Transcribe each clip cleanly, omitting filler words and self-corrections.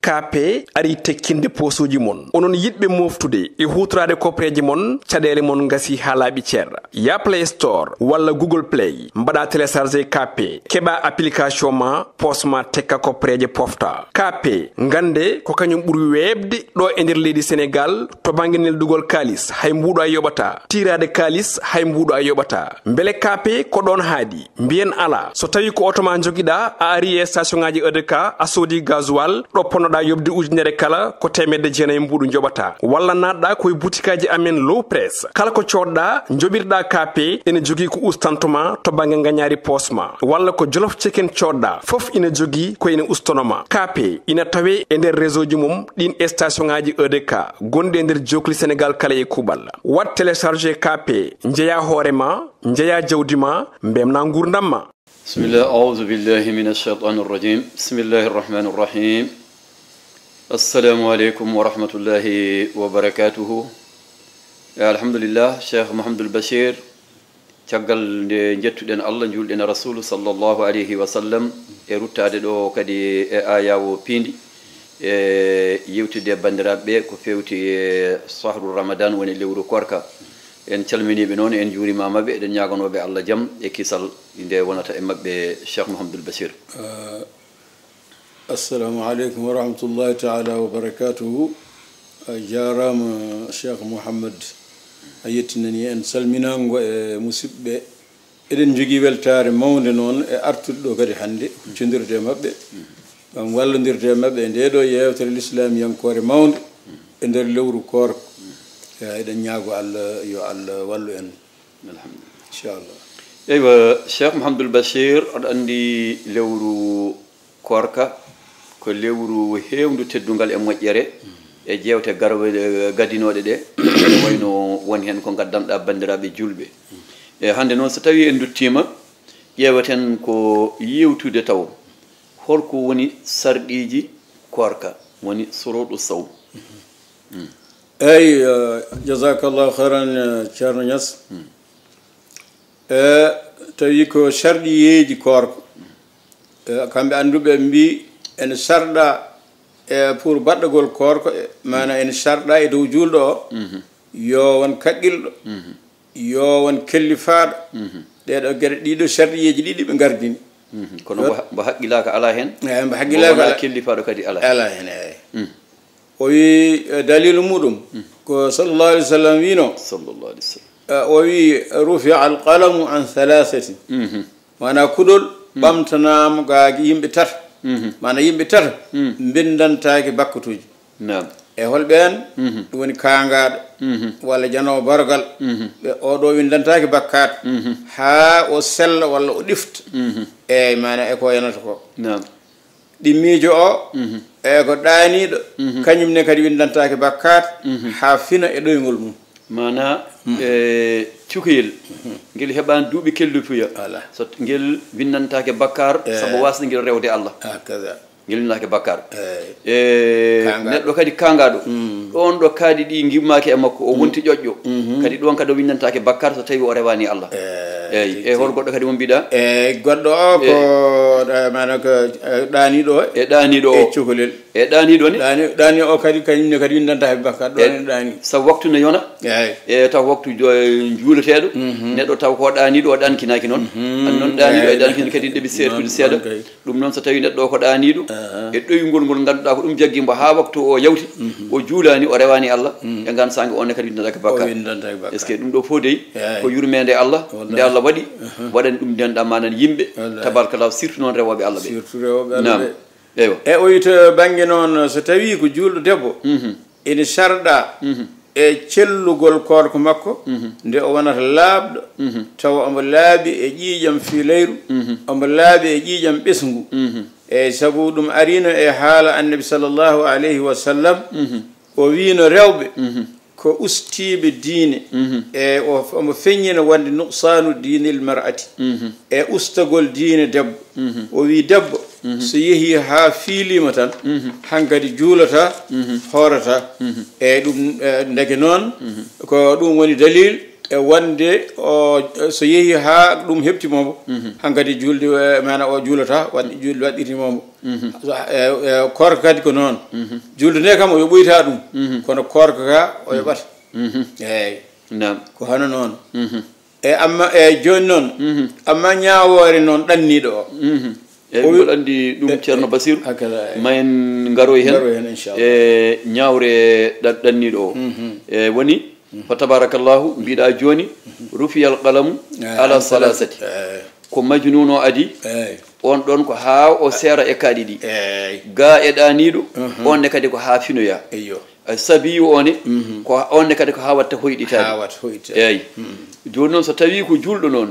KP ari tekkinde posuji mon onon yidbe moftude e hutrade kopreji mon cadele mon ngasi halabi cerra ya Play Store wala Google Play mbada télécharger KP keba application ma posma tekka kopreje pofta KP ngande ko kanyum buri webde do e nder leydi Sénégal to banginel dugol kalis hay mbudo ayobata tirade kalis hay mbudo ayobata mbele KP ko don haadi mbien ala so tawi ko otoma jogida a ari e station ngaji EDK a sodi gasoil do ponoda yobde ujunere kala ko temedde jeenay mbudu jobata walla nadda koy boutikaji amen low press kala ko codda jobirda KP ene jogi ko ustantuma to bange nganyari posma walla ko jollof chicken codda fof ina jogi ko ene ustonoma KP ina tawe e nder réseau ji mum din station ngaji EDK gonde e nder jokli Sénégal kala e kubal wat télécharger KP njeya horema njeya jawdima mbemna gurdamma bismillah a'udhu billahi minash shaitanir rajim bismillahir rahmanir rahim assalamu alaikum wa rahmatullahi wa barakatuhu alhamdulillah Cheikh Mouhamadoul Bachir caggal nde jettuden Allah julden rasul sallallahu alayhi wa sallam e ruttade do kadi e ayawo pindi e yewtide bandirabe ko fewti e sahru ramadan woni lewru korka en calminibe non en juurima mabbe den nyaganobe Allah jam e kisal inde wonata e mabbe Cheikh Mouhamadoul Bachir assalamu alaikum wa rahmatullahi ta'ala wa barakatuhu jaram Cheikh Mouhamad ayetinani en salminango e musibbe eden jogi weltare mawnde non e artudo kadi hande cendirde mabbe gam wallondirde mabbe ndedo yewtere l'islam yankore mawnde e der lewru kor eden nyaago Allah yo Allah wallu en alhamdulillah inshallah eywa Cheikh Mouhamadoul Bachir ad andi lewru korka ko lewru hewndu teddungal e moƴƴere e jewte garwe gadinode de wayno woni hen ko gaddamda bandirabe julbe e hande non so tawi en duttima ƴewaten ko yewtude taw holko woni sardiji korka woni surudu saw ay jazakallahu khairan Ceerno Niass tawi ko sardiyeji korko kambe andube mbi en sarda e pour baddagol korko mana en sarda e dow juldo o yo won kaddildo yo won kellifaado dedo gere dido sardiyeji didi be gardini kono ba haqqilaka ala hen ba haqqilaka kellifaado kadi ala hen o wi dalilu mudum ko sallallahu alaihi wasallam wino sallallahu alaihi wasallam o wi rufi al qalam an thalathati mana kudol bamtanam gaagi yimbe tata mana yimbe tata bindantaake bakkutuji naam e holben dum woni kaangaado walla janowo bargal be o do windantaake bakkat ha o sella walla o difta e mana e ko yanata ko naam di miijo o e ko daanido kanyum ne kadi windantaake bakkat ha fina e doygol mum mana cukuyel ngel heban duubi kellupuya so ngel winnantaake bakkar sabu wasde ngel rewde Allah kaza ngel winnantaake bakkar neddo kadi kangado don do kadi di ngimmaake e makko o wonti jojjo kadi don kadi winnantaake bakkar so tawi o rewani Allah e hol goddo kadi mo bida goddo o ko mana ko daanido e daanido e cukulel e daanido ni daani o kadi kanyum ne kadi windantaake bakkar don daani sa waktu ne yona e taw waktu juuletedo neddo taw ko daanido o dankinaaki non non daanido e dankin kadi debi seetude seeda dum non so tawi neddo ko daanido e doyngol ngol ganduda ko dum jaggimbo ha waktu o yawti o juulani o rewani Allah e gan sangi on kadi windantaake bakkar est ce que dum do fodey ko yurmede Allah nde Allah wadi wadan dum denda manan yimbe tabarakallah surtout non rewobe Allah be surtout rewobe Allah be eyo e o yita bangi non so tawi ko juldo debbo ene sarda e cellugol korko makko nde o wonata laabdo taw omo laabi e ƴiijam filayru omo laabi e ƴiijam ɓesngu e sabu ɗum arino e haala annabi sallallahu alayhi wa sallam o wiino rewɓe ko ustiɓe diine e omo feññina wonde nuqsanu diinil mar'ati e ustagol diine debbo o wi debbo so yehi ha fiilima tan hankadi juulata horata e ɗum ndeke noon ko ɗum woni dalil e wonde o so yeehi ha ɗum heɓtimomo hankadi julde mana o juulata waɗi julde waɗɗitimomo korka kadi ko noon julde nde kam o yoɓoyta ɗum kono korka ka o yoɓata eyyi ko hono noon amma joni noon amma ñawore noon ɗanniɗo o eyyi mboɗo andi ɗum ceerno Basir ma en garoy hen e ñawre ɗanniɗo o e woni fa tabarakallahu mbiɗa joni rufiyal qalamu ala salasati ko majnun o adi on ɗon ko ha o seera e kaaɗi ɗi ga e ɗaniɗo onne kadi ko ha finoya sabiyu one ko onne kadi ko ha watta hoyɗitade eyyi joni noon so tawi ko julɗo noon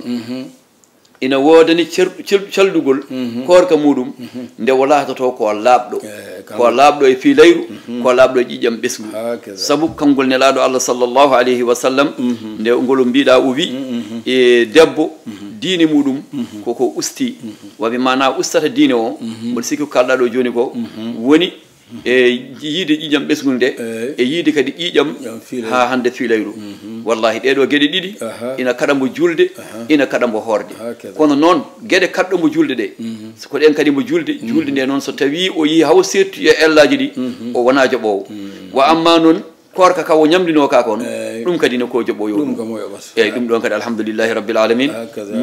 ina wodani caldugol korka muɗum nde wala to ko laaɓɗo e fiilayru ko laaɓɗo e ƴiƴam ɓesgu sabu kangol nelaɗo Allah sallallahu alayhi wa sallam nde ngol mbiɗa o wi e debbo diine muɗum koko usti waɓe mana ustata diine o mboɗo sikki ko kalɗa ɗo joni ko woni e yiide ƴiƴam ɓesgol nde e yiide kadi ƴiƴam ha hande fiilayru wallahi ɗeɗo gueɗe ɗiɗi ina kaɗambo julde ina kaɗambo horde kono noon gueɗe kaɗɗombo julde ɗe ko ɗen kadi mo julde nde noon so tawi o yi haw sertu e ellaji ɗi o wona joɓowo wa amma noon korka ka o ñamdino ka kon ɗum kadi ne ko joɓoyo eyyi ɗum ɗon kadi alhamdulillahi rabbil alamin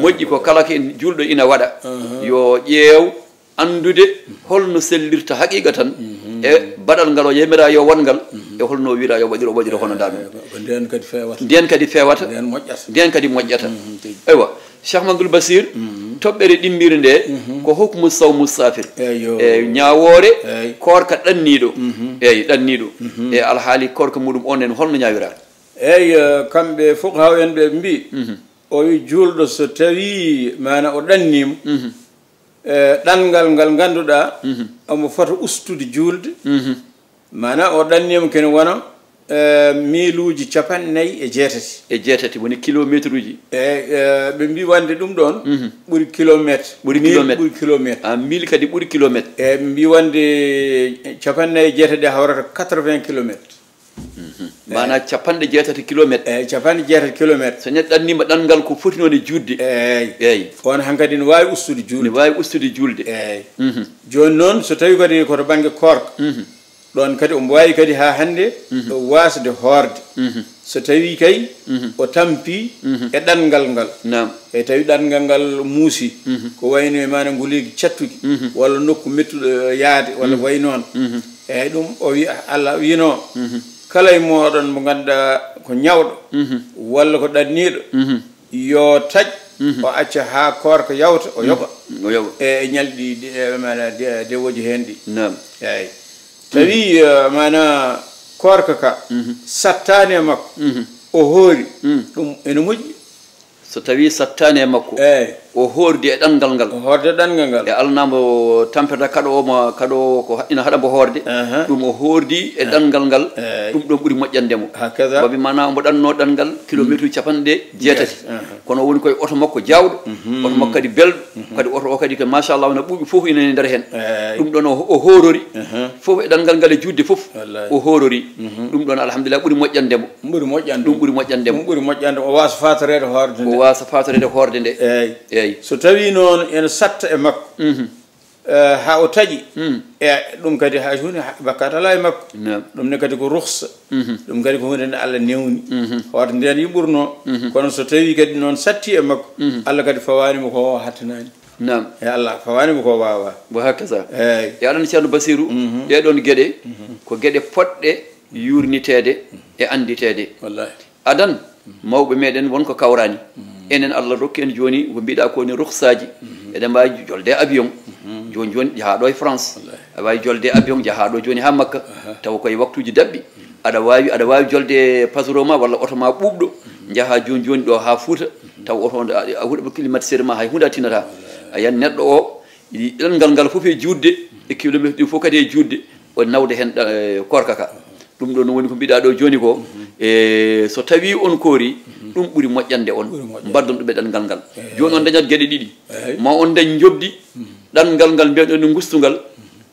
moƴƴi ko kala ko julɗo ina waɗa yo ƴeew andude holno sellirta haqiqa tan e baɗal ngal o yemira yo wongal e holno wira yo waɗiro hono nda ɗum nden kadi fewata nden kadi moƴƴata aywa Cheikh Mamadou Basir toɓɓere ɗimmire nde ko hukmu saw musafir e ñawore korka ɗanniɗo eyyi ɗanniɗo e alhaali korka muɗum on en holno ñawira eyyi kamɓe fuqaha en ɓe mbi o wi julɗo so tawi mana o ɗannima ɗanngal ngal ngannduɗa omo fota ustude julde mana o ɗannima kene wona miluji 49 woni kilométre uji ɓe mbi wande ɗum ɗon ɓuuri kilométre a mille kadi ɓuuri kilométre ɓe mbi wande 49 hawrata 80 kilométre mana 60 kilométre eyyi 60 kilométre so neɗɗo ɗannima ɗanngal ko fotinode judde eyyi on hankadi ne wawi ustude julde eyyi joni noon so tawi kadi koto banggue korka ɗon kadi omo wawi kadi ha hande o wasde horde so tawi kay o tampi e ɗanngal ngal e tawi ɗanngal ngal muusi ko wayno mana nguligi cattuki walla nokku mettuɗo yaade walla way noon eyyi ɗum o wi Allah wino kala e moɗon mo ganduɗa ko ñawɗo walla ko ɗanniɗo yo taƴ o acca ha korka yawta o yoɓa e ñalɗi mana dewoji hen ɗi eyyi tawi mana korka ka sattani e makko o hoori ɗum ene moƴƴi so tawi sattani e makko o hordi e ɗanngal ngal e alnamo tampeta kaɗo ko ina haɗa mbo horde ɗum o hordi e ɗanngal ngal ɗum ɗon ɓuuri moƴƴandemo wabi mana omo ɗanno ɗanngal kilométre uji 60 kono woni koye oto makko jawɗo oto makko kadi belɗo kadi oto o kadi ko machallah no ɓuuɓi fof ina e nder hen ɗum ɗon o horori fof e ɗanngal ngal e judde fof o horori ɗum ɗon alhamdulillah ɓuuri moƴƴandemo ɗum ɓuuri moƴƴandemo o wasa fatorede horde nde eyyi so tawi noon ene satta e makko ha o taƴi e ɗum kadi ha joni bakkat ala e makko ɗum ne kadi ko ruhsa ɗum kadi ko hunde nde Allah newni horde nden yiɓurno kono so tawi kadi noon satti e makko Allah kadi fawanimo ko hattanani e Allah fawanimo ko wawa bo hakaza e aɗa ceerno Basirou ɗeɗon gueɗe ko gueɗe poɗɗe yurnitede e anditede wallahi adan mawɓe meɗen wonko kawrani enen Allah rokki en joni ko mbiɗa ko ni ruhsaji eɗen mbawi jolde avion joni jaahaɗo e France aɗa wawi jolde avion jaahaɗo joni ha Makka taw koye waktuji dabɓi aɗa wawi jolde pasero ma walla oto ma ɓuuɓɗo jaaha joni ɗo ha Fouta taw oto a huuɗa climatiseur ma hay hunde a tinata ayan neɗɗo o ɗanngal ngal foof e judde e kilométre ɗi fof kadi e judde o nawde hen korka ka ɗum ɗo no woni ko mbiɗa ɗo joni ko e so tawi on koori ɗum ɓuuri moƴƴande on mbaddon ɗum e ɗanngal ngal joni on dañat gueɗe ɗiɗi ma on dañ jobdi ɗanngal ngal mbiyeɗon ni gustugal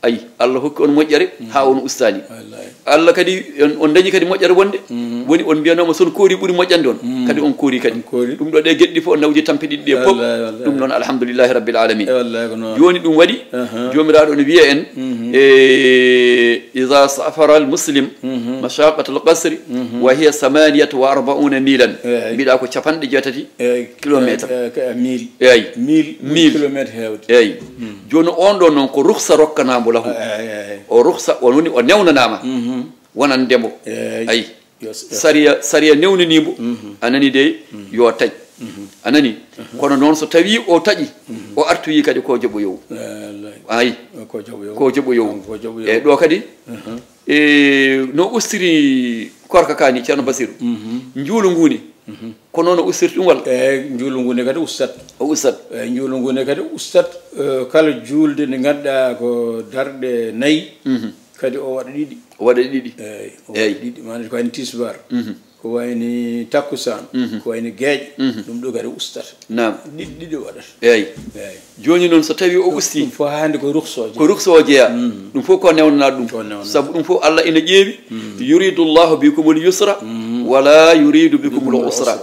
ayi Allah hokki on moƴƴere ha on ustani Allah kadi on dañi kadi moƴƴere wonde woni on mbiyanoma son koori ɓuuri moƴƴande on kadi on koori kadi ɗum ɗo ɗe geɗɗi fof nawji tampi ɗiɗi ɗe fof ɗum noon alhamdoulillahi rabbil alamin joni ɗum waɗi jomiraɗo ne wiya en ida safara al muslim mashaqat al qasri wa hiya 48 milan mbiɗa ko capanɗe jeetati kilométre mille kilométre hewde eyyi joni on ɗo noon ko ruhsa rokkanamo lahu o ruhsa on woni o newnanama wonandemo ayi sariya newnanimo anani de yo taƴ anani kono noon so tawi o taƴi o artoyi kadi ko jaɓoyowu ayi ko jaɓoyowu eyyi ɗo kadi no ustiri korka kani ceerno Basiru juulu nguni ko noon o ustirti ɗum walla juulu nguni kadi ustat o ustat juulu nguni kadi ustat kala juulde nde ganduɗa ko darɗe nayyi kadi o waɗa ɗiɗi o waɗa ɗiɗi eyyi ɗiɗi manata ko wayni tisbar ko wayni takkusan ko wayni gueeƴe ɗum ɗo kadi ustata nam ɗiɗi waɗata eyyi joni noon so tawi o usti ɗum fof hande ko ruksoje ko rukso jeeya ɗum fof ko newnanaɗo ɗum saabu ɗum fof Allah ina ƴeewi yuridu llahu bikumul yusra wala yuridu bikumul usra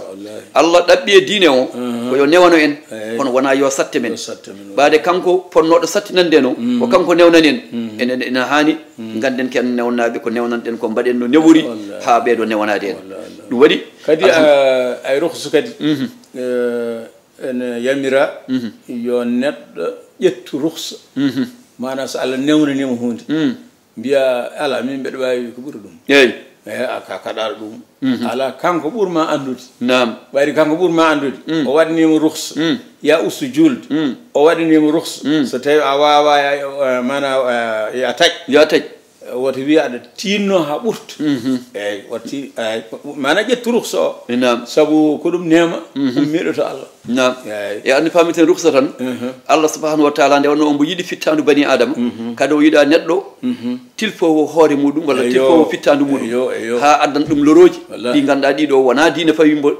Allah ɗaɓɓi e diine o ko yo newano en kono wona yo satte men ɓaade kanko ponnoɗo sattinande no ko kanko newnani en enen ina hani ganden ken newnaɓe ko newnanɗen ko mbaɗen no newori ha ɓeeɗo newanade en ɗum waɗi kadi ay ruhsu kadi ene yamira yo neɗɗo ƴettu ruhsa mana so Allah newnanima hunde mbiya ala min mbeɗa wawi ko ɓuuri ɗum eyyi ka kaɗaɗo ɗum ala kanko ɓuurma andude nam ɓayri kanko ɓuurma andude o waɗanima ruhsa ya ustu julde o waɗanima ruhsa so tawi a wawa mana ya taƴ woto wiya aɗa tinno ha ɓurta eyyi watti mana ƴettu ruhsa o nam saabu ko ɗum nema ummiɗo to Allah nam e andi pamiten ruhsa tan Allah subhanahu wa taala nde wonno ombo yiiɗi fittandu bani adama kadi o yiiɗa neɗɗo tilfowo hoore muɗum walla tilfowo fittandu muɗum ha addan ɗum loroji ɗi ganduɗa ɗiɗo wona diine fayimbo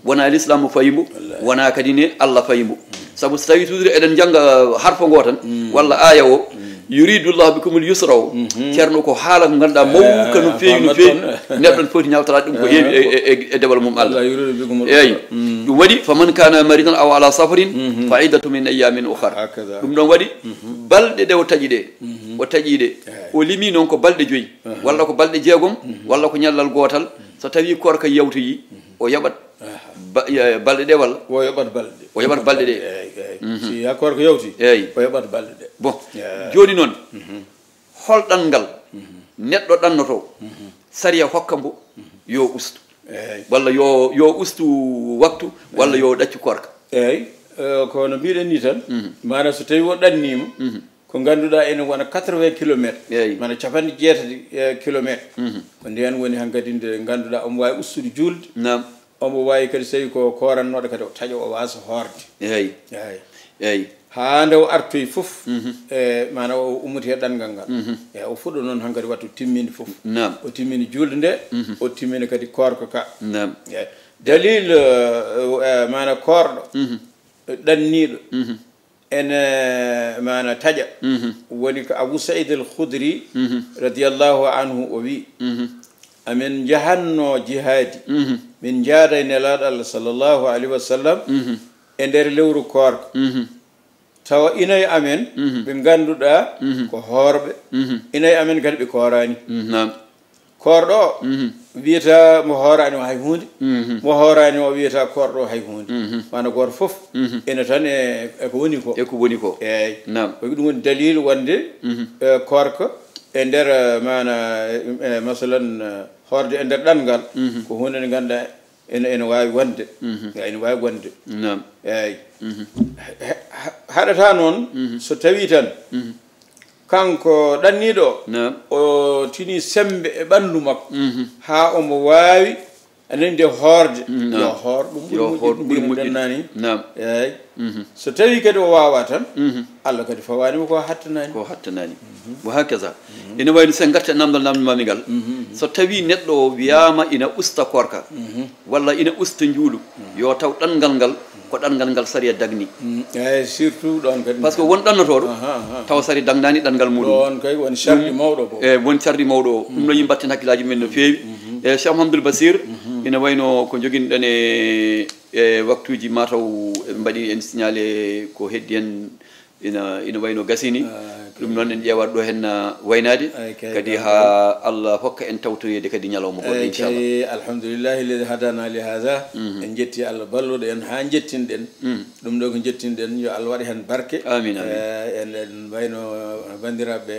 wona l'islam fayimbo wona kadi ne Allah fayimbo saabu so tawi toujours eɗen jangga harfo ngo tan walla aya o yuridu llahu bikumul yusra o ceerno ko haala ko ganduɗa mawka no feewi no feewi neɗɗo foti ñawtata ɗum ko heewi e dewal mum Allah eyyi ɗum waɗi faman kana maridan aw ala safarin fa iddatu min ayamin ukhra ɗum ɗon waɗi balɗe ɗe o taƴi ɗe o taƴi ɗe o limi noon ko balɗe 5 walla ko balɗe 6 walla ko ñallal gotal so tawi korka yawtoyi o yaɓat balɗe ɗe walla o yaɓat balɗe ɗe si ha korka yawti eyyi o yaɓat balɗe ɗe bon joni noon holɗan ngal neɗɗo ɗannoto sariya hokka mbo yo ustu walla yo ustu waktu walla yo ɗaccu korka eyyi kono mbiɗen ni tan mana so tawi o ɗannima ko ganduɗa ene wona 80 kilométre mana 90 kilométre ko nden woni hankkadi nde ganduɗa omo wawi ustude julde nam omo wawi kadi so tawi ko korannoɗo kadi o taƴa o wasa horde eyyi ha nde o artoyi foof e mana o ummati e ɗanngal ngal e o fuɗɗo noon hankkadi wattu timminde foof o timmini julde nde o timmini kadi korka ka dalil mana korɗo ɗanniɗo ene mana taƴa woni ko Abou Saïd al Khudri radiallahu anhu o wi amin jahanno jihadi min jaada e nelaɗo Allah sallllahu alayhi wa sallam e nder lewru korka tawa inayi amen ɓe ganduɗa ko hoorɓe inayi amen kadi ɓe korani korɗo o wiyata mo hoorani o hay hunde mo hoorani o wiyata korɗo o hay hunde mana goto foof ene tan eko woni ko eyyi ko ɗum woni dalil wonde korka e nder mana masalan horde e nder ɗanngal ko hunde nde ganduɗa ene wawi wonde ene wawi wonde eyyi haɗata noon so tawi tan kanko ɗanniɗo o tini sembe e ɓandu makko ha omo wawi anende horde yo hoor ɗum ɓuri dannani eyyi so tawi kadi o wawa tan Allah kadi fawanima ko hattanani mo hakaza ene wayno sen garta namdal namdamami ngal so tawi neɗɗo wiyama ina usta korka walla ina usta juulu yo taw ɗanngal ngal ko ɗanngal ngal sariya dagni eyyi surtout ɗon kadi par ce que won ɗannotoɗo taw sari dagnani ɗanngal muɗum ɗon kay woni sardi mawɗo woni sardi mawɗo o ɗum no yimɓe batten hakkillaji men no feewi e Cheikh Mouhamadoul Basir ina wayno ko joguinoɗen e waktuji mataw mbaɗi en signalé ko heddi en ina wayno gasini ɗum noon en ƴewat ɗo hen waynade kadi ha Allah hokka en tawtoyede kadi ñalawma goɗɗo inchallah alhamdulillahi alladi hadana li hada en jetti Allah balluɗo en ha jettinɗen ɗum ɗo ko jettinɗen yo Allah waɗi hen barke amin en wayno bandiraɓe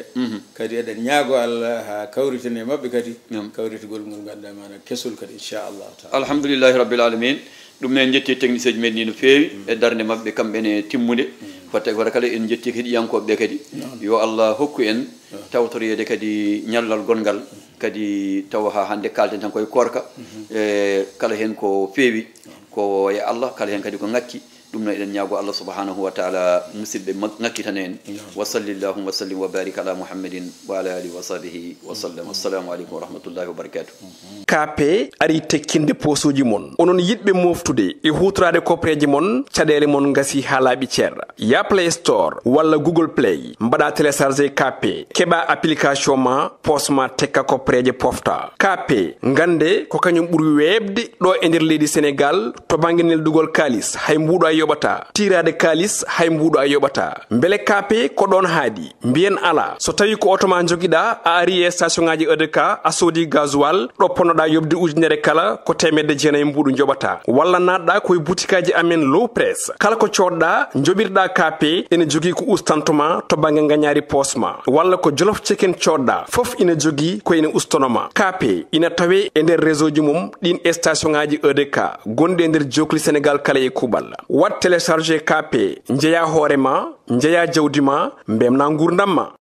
kadi eɗen ñaago Allah ha kawritene mabɓe kadi kawritugol ngol ganduɗa mana kesul kadi inchallahu taala alhamdulillahi rabbil alamin ɗum ne en jetti technicien ji men ni no feewi e darde mabɓe kamɓene timmude watte wara kala en jetti kadi yankoɓe kadi yo Allah hokku en tawtorede kadi ñallal gongal kadi taw ha hande kalten tan koye korka e kala hen ko feewi ko e Allah kala hen kadi ko ngakki ɗum no eɗen ñaago Allah subhanahu wa taala musidɓe ngakkitana en wa sallallahu wa sallim wa barik ala muhammadin wa ala alihi wa sahbihi wa sallam assalamu aleykum wa rahmatullahi wa barakatuh KP ari tekkinde posuji mon onon yiɗɓe moftude e hutorade kopreji mon caɗele mon gasi ha laaɓi ceerra ya Play Store walla Google Play mbaɗa téléchargé KP keɓa application ma posma tekka kopreje pofta KP gande ko kañum ɓuuri webde ɗo e nder leydi Sénégal to banggue neldugol kalis hay mbuɗo a yoɓata tirade kalis hay mbuɗo a yoɓata beele KP ko ɗon haadi mbiyen ala so tawi ko auto ma joguiɗa a ari e station ngaji EDK a soodi gasoil ɗo ponnoɗa yobde ujunere kala ko temedde jeenayyi mbuɗu joɓata walla natɗa koye boutikaji amen low press kala ko coɗɗa joɓirɗa KP ene jogui ko ustantoma to banggue gagnari posma walla ko jolof chicken coɗɗa foof ina jogui ko ina ustonoma KP ina tawe e nder réseau ji mum ɗin station ngaji EDK gonɗi e nder jokli Sénégal kala e kuɓal wat téléchargé KP jeeya hoorema jeeya jawdi ma mbemna gurdam ma